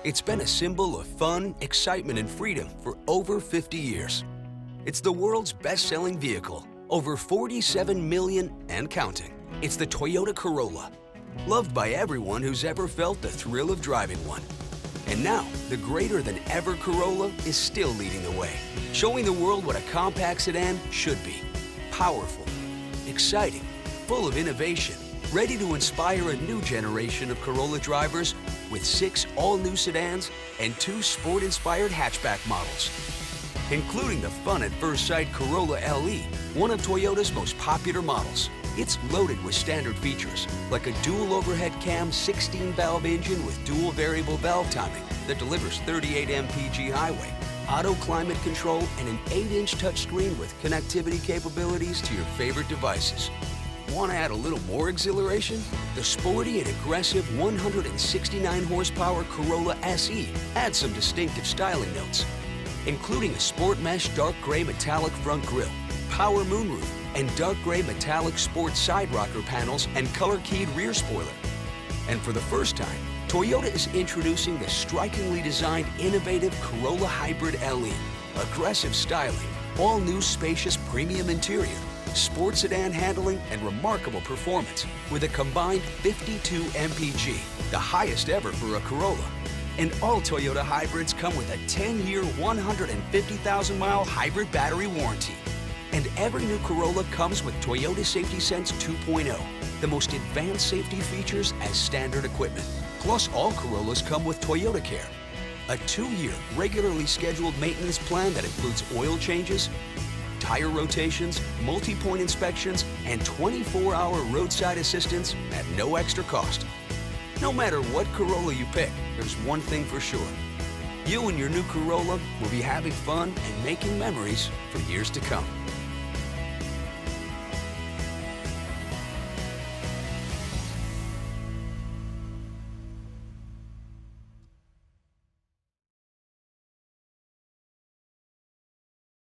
It's been a symbol of fun, excitement, and freedom for over 50 years. It's the world's best-selling vehicle, over 47 million and counting. It's the Toyota Corolla, loved by everyone who's ever felt the thrill of driving one. And now, the greater-than-ever Corolla is still leading the way, showing the world what a compact sedan should be. Powerful, exciting, full of innovation, ready to inspire a new generation of Corolla drivers with 6 all-new sedans and 2 sport-inspired hatchback models, including the fun-at-first-sight Corolla LE, one of Toyota's most popular models. It's loaded with standard features, like a dual overhead cam 16-valve engine with dual variable valve timing that delivers 38 mpg highway, auto climate control, and an 8-inch touchscreen with connectivity capabilities to your favorite devices. Want to add a little more exhilaration? The sporty and aggressive 169 horsepower Corolla SE adds some distinctive styling notes, including a sport mesh dark gray metallic front grille, power moonroof, and dark gray metallic sport side rocker panels and color-keyed rear spoiler. And for the first time, Toyota is introducing the strikingly designed innovative Corolla Hybrid LE. Aggressive styling, all-new spacious premium interior, sport sedan handling, and remarkable performance with a combined 52 mpg, the highest ever for a Corolla. And all Toyota hybrids come with a 10-year, 150,000-mile hybrid battery warranty. And every new Corolla comes with Toyota Safety Sense 2.0, the most advanced safety features as standard equipment. Plus, all Corollas come with Toyota Care, a 2-year, regularly scheduled maintenance plan that includes oil changes, tire rotations, multi-point inspections, and 24-hour roadside assistance at no extra cost. No matter what Corolla you pick, there's one thing for sure. You and your new Corolla will be having fun and making memories for years to come.